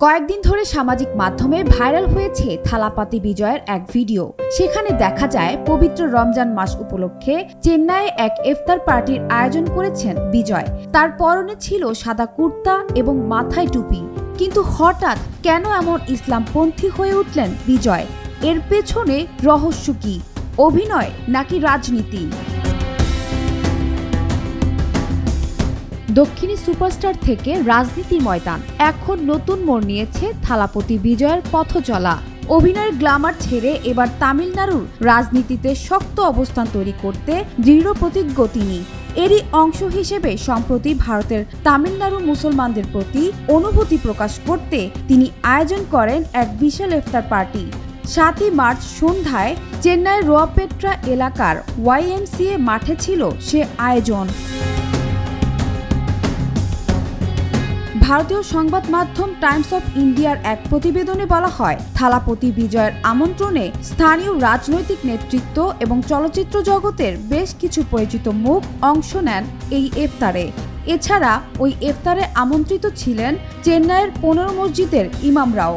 কয়েকদিন ধরে সামাজিক মাধ্যমে ভাইরাল হয়েছে থালাপাতি বিজয়ের এক ভিডিও। সেখানে দেখা যায় পবিত্র রমজান মাস উপলক্ষে চেন্নাইয়ে এক ইফতার পার্টির আয়োজন করেছেন বিজয়। তার পরনে ছিল সাদা কুর্তা এবং মাথায় টুপি। কিন্তু হঠাৎ কেন এমন ইসলামপন্থী হয়ে উঠলেন বিজয়? এর পেছনে রহস্য কি? অভিনয় নাকি রাজনীতি? দক্ষিণী সুপারস্টার থেকে রাজনীতির ময়দান এখন নতুন মোড় নিয়েছে থালাপতি বিজয়ের পথ চলা। অভিনয়ের গ্ল্যামার ছেড়ে এবার তামিলনাড়ুর রাজনীতিতে শক্ত অবস্থান তৈরি করতে দৃঢ় প্রতিজ্ঞ তিনি। এরই অংশ হিসেবে সম্প্রতি ভারতের তামিলনাড়ু মুসলমানদের প্রতি অনুভূতি প্রকাশ করতে তিনি আয়োজন করেন এক বিশাল ইফতার পার্টি। 7ই মার্চ সন্ধ্যায় চেন্নাইয়ের রোয়াপেট্রা এলাকার YMCA মাঠে ছিল সে আয়োজন। ভারতীয় সংবাদ মাধ্যম টাইমস অফ ইন্ডিয়ার এক প্রতিবেদনে বলা হয়, থালাপতি বিজয়ের আমন্ত্রণে স্থানীয় রাজনৈতিক নেতৃত্ব এবং চলচ্চিত্র জগতের বেশ কিছু পরিচিত মুখ অংশ নেন এই ইফতারে। এছাড়া ওই ইফতারে আমন্ত্রিত ছিলেন চেন্নাইয়ের 15 মসজিদের ইমামরাও।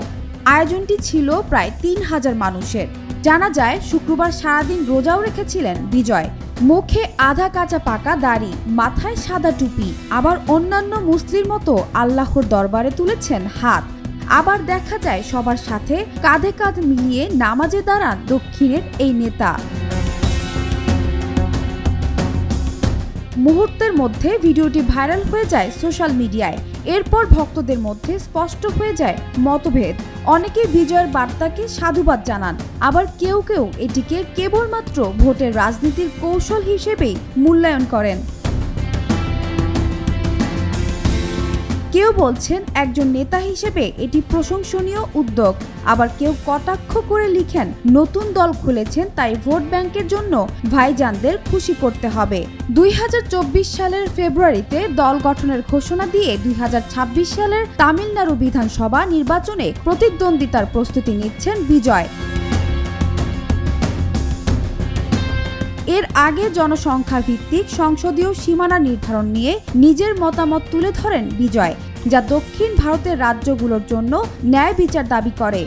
আয়োজনটি ছিল প্রায় 3000 মানুষের। জানা যায় শুক্রবার সারাদিন রোজাও রেখেছিলেন বিজয়। মুখে আধা কাঁচা পাকা দাড়ি, মাথায় সাদা টুপি। আবার অন্যান্য মুসলিম মতো আল্লাহর দরবারে তুলেছেন হাত। আবার দেখা যায় সবার সাথে কাঁধে কাঁধ মিলিয়ে নামাজে দাঁড়ান দক্ষিণের এই নেতা। মুহূর্তের মধ্যে ভিডিওটি ভাইরাল হয়ে যায় সোশ্যাল মিডিয়ায়। এরপর ভক্তদের মধ্যে স্পষ্ট হয়ে যায় মতভেদ। অনেকে বিজয়ের বার্তাকে সাধুবাদ জানান, আবার কেউ কেউ এটিকে কেবলমাত্র ভোটের রাজনীতির কৌশল হিসেবেই মূল্যায়ন করেন। কেউ বলছেন একজন নেতা হিসেবে এটি প্রশংসনীয় উদ্যোগ, আবার কেউ কটাক্ষ করে লিখেন নতুন দল খুলেছেন তাই ভোট ব্যাংকের জন্য ভাইজানদের খুশি করতে হবে। 2024 সালের ফেব্রুয়ারিতে দল গঠনের ঘোষণা দিয়ে 2026 সালের তামিলনাড়ু বিধানসভা নির্বাচনে প্রতিদ্বন্দ্বিতার প্রস্তুতি নিচ্ছেন বিজয়। এর আগে জনসংখ্যা ভিত্তিক সংসদীয় সীমানা নির্ধারণ নিয়ে নিজের মতামত তুলে ধরেন বিজয়, যা দক্ষিণ ভারতের রাজ্যগুলোর জন্য ন্যায় বিচার দাবি করে।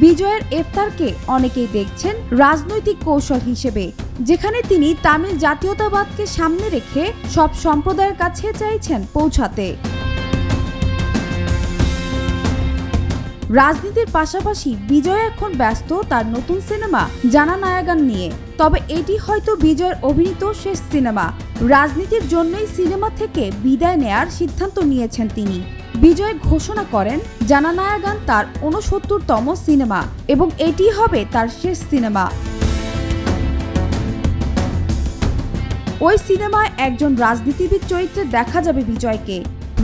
বিজয়ের ইফতারকে অনেকেই দেখছেন রাজনৈতিক কৌশল হিসেবে, যেখানে তিনি তামিল জাতীয়তাবাদকে সামনে রেখে সব সম্প্রদায়ের কাছে চাইছেন পৌঁছাতে। রাজনীতির পাশাপাশি বিজয় এখন ব্যস্ত তার নতুন সিনেমা জানানায়াগান নিয়ে। তবে এটি হয়তো বিজয়ের অভিনীত শেষ সিনেমা। রাজনীতির জন্যই সিনেমা থেকে বিদায় নেয়ার সিদ্ধান্ত নিয়েছেন তিনি। বিজয় ঘোষণা করেন জানানায়াগান তার 69তম সিনেমা এবং এটি হবে তার শেষ সিনেমা। ওই সিনেমায় একজন রাজনীতিবিদ চরিত্রে দেখা যাবে বিজয়কে।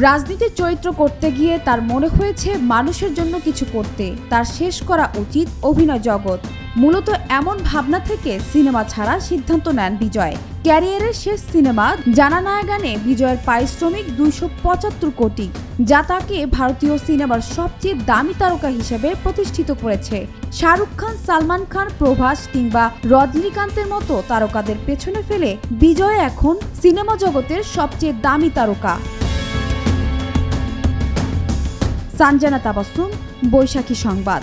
রাজনীতির চরিত্র করতে গিয়ে তার মনে হয়েছে মানুষের জন্য কিছু করতে তার শেষ করা উচিত অভিনয় জগৎ। মূলত এমন ভাবনা থেকে সিনেমা ছাড়ার সিদ্ধান্ত নেন বিজয়। ক্যারিয়ারের শেষ সিনেমা জানানায়াগানে বিজয়ের পারিশ্রমিক 275 কোটি, যা তাকে ভারতীয় সিনেমার সবচেয়ে দামি তারকা হিসেবে প্রতিষ্ঠিত করেছে। শাহরুখ খান, সালমান খান, প্রভাস কিংবা রজনীকান্তের মতো তারকাদের পেছনে ফেলে বিজয় এখন সিনেমা জগতের সবচেয়ে দামি তারকা। সানজানা তাবাসসুম, বৈশাখী সংবাদ।